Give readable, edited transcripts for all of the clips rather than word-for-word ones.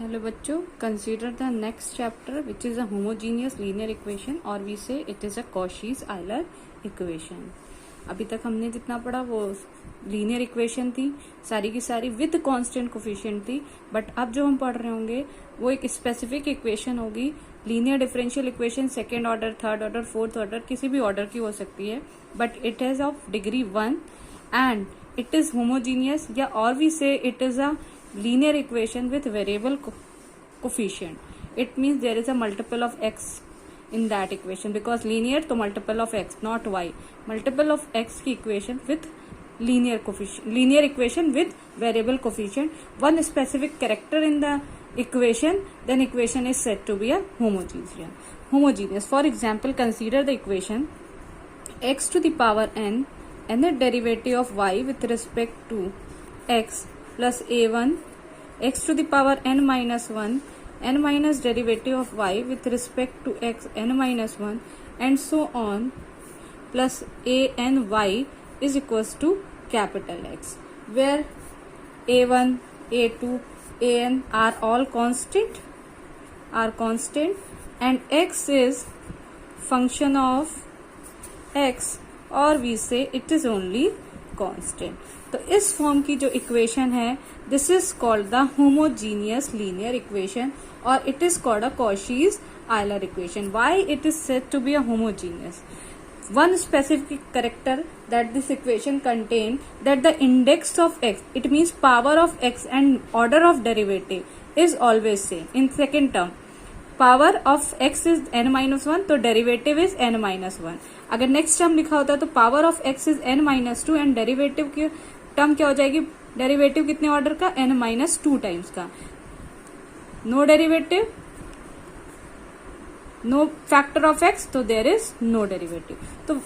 Hello बच्चों, consider the next chapter which is a homogeneous linear equation or we say it is a Cauchy-Euler equation. अभी तक हमने जितना पढ़ा वो लीनियर इक्वेशन थी, सारी की सारी विद कांस्टेंट कोफिशिएंट थी. बट अब जो हम पढ़ रहे होंगे वो एक स्पेसिफिक इक्वेशन होगी. Linear differential equation second order, third order, fourth order, किसी भी ऑर्डर की हो सकती है, but it is of degree 1 and it is homogeneous, या और वी से it is a linear equation with variable coefficient. It means there is a multiple of x in that equation because linear तो multiple of x not y. Multiple of x की equation with linear coefficient, linear equation with variable coefficient. One specific character in the equation, then equation is said to be a homogeneous. For example, consider the equation x to the power n and the derivative of y with respect to x plus a1 x to the power n minus 1 n minus derivative of y with respect to x n minus 1 and so on plus a n y is equals to capital X, where a1 a2 an are all constant and x is function of x or we say it is only constant. तो इस form की जो equation है this is called the homogeneous linear equation और it is called a Cauchy-Euler equation. Why it is said to be a homogeneous? One specific character that this equation contain that the index of x, it means power of x and order of derivative is always same. In second term, power of x is n minus 1 तो derivative is n minus 1. अगर next term लिखा होता तो power of x is n minus 2 and derivative की term क्या हो जाएगी? Derivative कितने ऑर्डर का? n minus 2 टाइम्स का. No derivative, no factor of x, तो देयर इज नो डेरिवेटिव. तो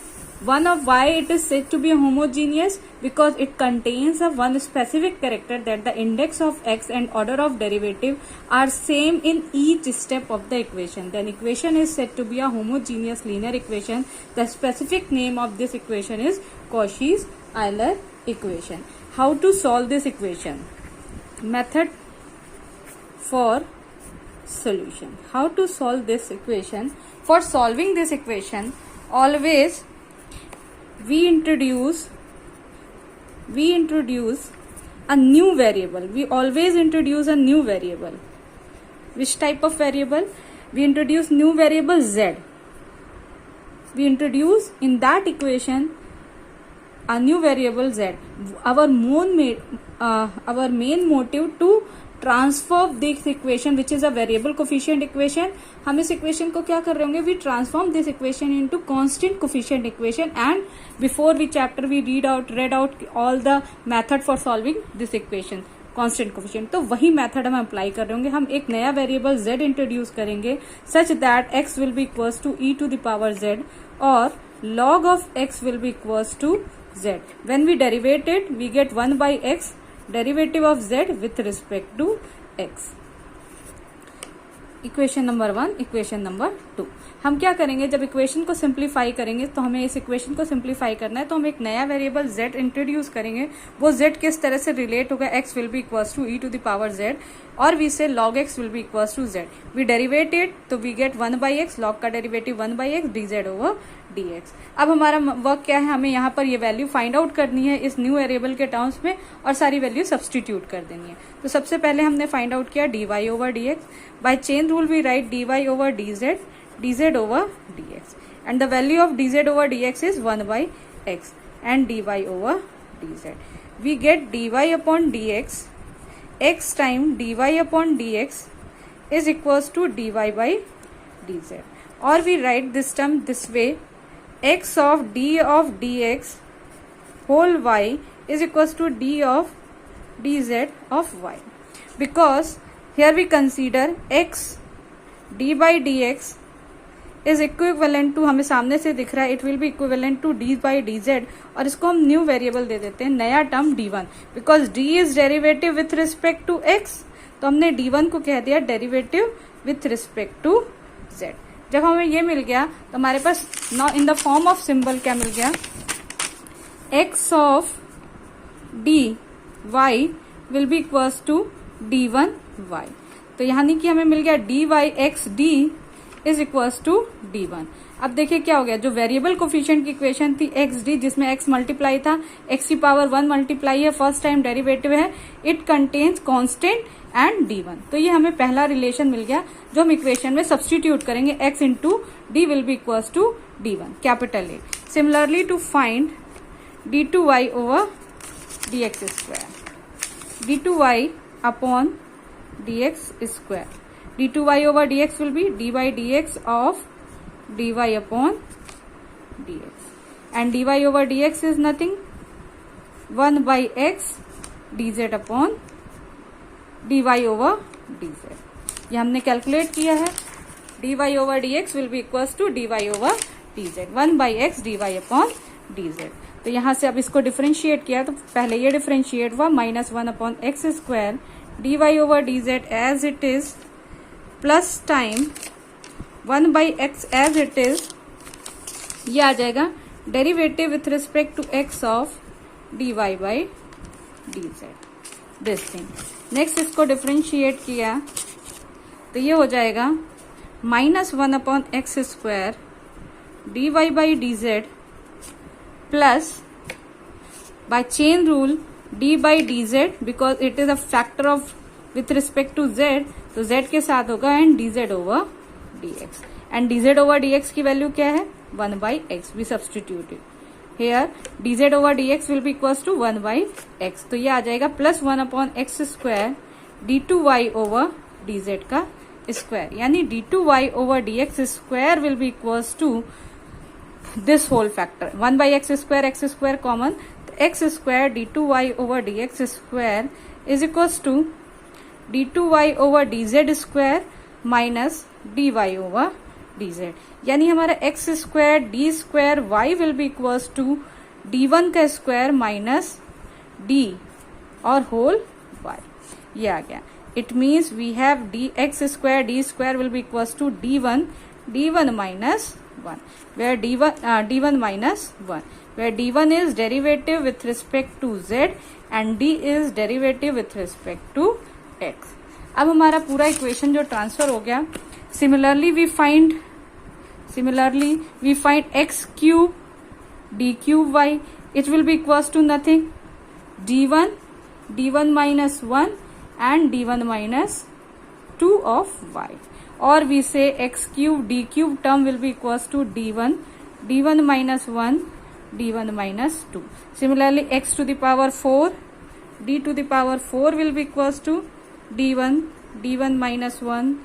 one of why it is said to be homogeneous because it contains a one specific character that the index of x and order of derivative are same in each step of the equation. Then equation is said to be a homogeneous linear equation. The specific name of this equation is Cauchy-Euler equation. How to solve this equation? Method for solution. How to solve this equation? For solving this equation, always we introduce a new variable. We always introduce a new variable. Which type of variable? We introduce new variable z. We introduce in that equation a new variable z. Our main motive to transform this equation which is a variable coefficient equation. हम इस equation को क्या कर रहे होंगे? We transform this equation into constant coefficient equation and before we chapter we read out all the method for solving this equation constant coefficient. तो वही method हम अप्लाई कर रहे होंगे. हम एक नया वेरिएबल z इंट्रोड्यूस करेंगे such that x will be equals to e to the power z और log of x will be equals to z. When we derivate it we get 1 by x derivative of z with respect to x. Equation number 1. Equation number 2. हम क्या करेंगे? जब equation को simplify करेंगे तो हमें इस इक्वेशन को सिंप्लीफाई करना है तो हम एक नया वेरिएबल z इंट्रोड्यूस करेंगे. वो z किस तरह से रिलेट होगा? x will be equals to e to the power z और we say log x will be equals to z. We derivate it तो we get 1 by x, log का derivative 1 by x dz over dx. अब हमारा work क्या है? हमें यहाँ पर ये वैल्यू फाइंड आउट करनी है इस न्यू वेरिएबल के टर्म्स में और सारी वैल्यू सब्सटीट्यूट कर देनी है. तो सबसे पहले हमने फाइंड आउट किया dy over dx. By chain rule we write dy over dz over dx and the value of dz over dx is 1 by x and dy over dz. We get dy upon dx, x time dy upon dx is equals to dy by dz, or we write this term this way: x of d of dx whole y is equals to d of dz of y, because here we consider x d by dx is equivalent to, हमें सामने से दिख रहा है, it will be equivalent to D by D Z और इसको हम new variable दे देते हैं, नया term d1, because d is derivative with respect to x. तो हमने d1 को कह दिया derivative with respect to z. जब हमें ये मिल गया तो हमारे पास now in the form of symbol क्या मिल गया? x of dy will be equals to d1 y. तो यानी कि हमें मिल गया D Y X D is equals to d1। अब देखिए क्या हो गया, जो वेरिएबल कोफिशिएंट की इक्वेशन थी एक्स डी जिसमें x मल्टीप्लाई था, x की पावर 1 मल्टीप्लाई है, फर्स्ट टाइम डेरिवेटिव है, it contains constant and d1। तो ये हमें पहला रिलेशन मिल गया जो हम इक्वेशन में सब्सटीट्यूट करेंगे, x into D will be equals to d1 capital A. Similarly to find d2y over dx square, d2y upon dx square, d2y over dx will be dy dx of dy upon dx, and dy over dx is nothing 1 by x dz upon dy over dz। ये हमने calculate किया है, dy over dx will be equals to dy over dz, 1 by x dy upon dz। तो यहाँ से अब इसको differentiate किया तो पहले ये डिफरेंशिएट हुआ -1 upon X square dy over dz as it is plus time 1 by x as it is, ये आ जाएगा derivative with respect to x of dy by dz, this thing. Next इसको डिफरेंशिएट किया तो ये हो जाएगा -1 upon X square dy by dz plus by chain rule d by dz because it is a factor of with respect to z, तो z के साथ होगा and dz over dx, and dz over dx की value क्या है 1 by x, we substituted here dz over dx will be equals to 1 by x, तो ये आ जाएगा +1 upon X square d2y over dz का स्क्वायर, यानी d2y over dx square will be equals to this whole factor 1 by x square common, x square d2y over dx square is equals to d2y over dz square minus dy over dz, यानी हमारा x square d square y will be equals to d1 का square minus d और whole y, ये आ गया। It means we have x square d square will be equals to d1 minus 1, where d1 minus 1, where d1 is derivative with respect to z and d is derivative with respect to x। अब हमारा पूरा equation जो transfer हो गया, similarly we find x cube d cube y, it will be equals to nothing d1 minus 1 and d1 minus 2 of y, or we say x cube d cube term will be equals to d1 minus 1 d1 minus 2। Similarly x to the power 4 d to the power 4 will be equals to d1 minus 1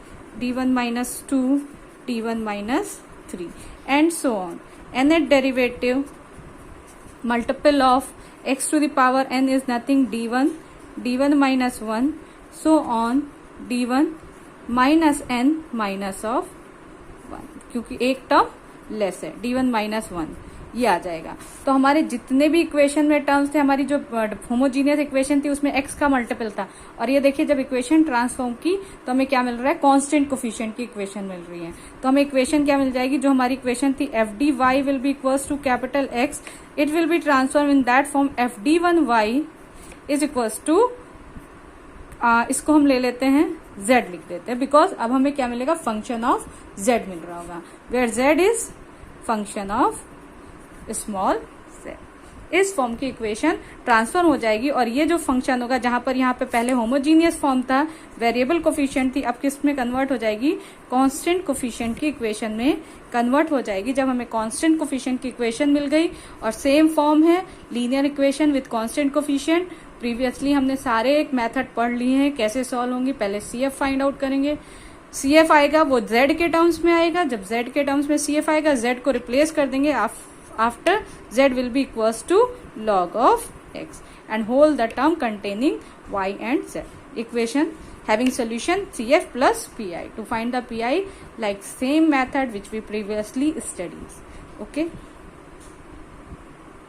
d1 minus 2 d1 minus 3 and so on। nth derivative multiple of x to the power n is nothing d1 minus 1 so on d1 minus n minus of 1, क्योंकि एक term less है d1 minus 1, ये आ जाएगा। तो हमारे जितने भी इक्वेशन में टर्म्स थे, हमारी जो होमोजीनियस इक्वेशन थी उसमें x का मल्टीपल था, और ये देखिए जब इक्वेशन ट्रांसफॉर्म की तो हमें क्या मिल रहा है, कांस्टेंट कोफिशिएंट की इक्वेशन मिल रही है। तो हमें इक्वेशन क्या मिल जाएगी, जो हमारी इक्वेशन थी F D Y will be equals to capital X, it will be transform in that form F D one Y is equals to, इसको हम ले लेते हैं z लिख देते हैं, बिकॉज अब हमें क्या मिलेगा, फंक्शन ऑफ z मिल रहा होगा, where z is function of small z। इस फॉर्म की इक्वेशन ट्रांसफॉर्म हो जाएगी, और ये जो फंक्शन होगा जहां पर यहाँ पे पहले होमोजीनियस फॉर्म था, वेरिएबल कोफिशिएंट थी, अब किस में कन्वर्ट हो जाएगी, कांस्टेंट कोफिशिएंट की इक्वेशन में कन्वर्ट हो जाएगी। जब हमें कांस्टेंट कोफिशिएंट की इक्वेशन मिल गई और सेम फॉर्म है linear equation with constant coefficient, previously हमने सारे एक मेथड पढ़ लिए हैं कैसे सॉल्व होंगी। पहले CF फाइंड आउट करेंगे, CF आएगा वो Z के टर्म्स में आएगा, जब Z के टर्म्स में CF आएगा Z को रिप्लेस कर देंगे, after Z will be equals to log of x and hold the term containing y and z। Equation having solution CF plus PI, to find the PI like same method which we previously studied। Okay।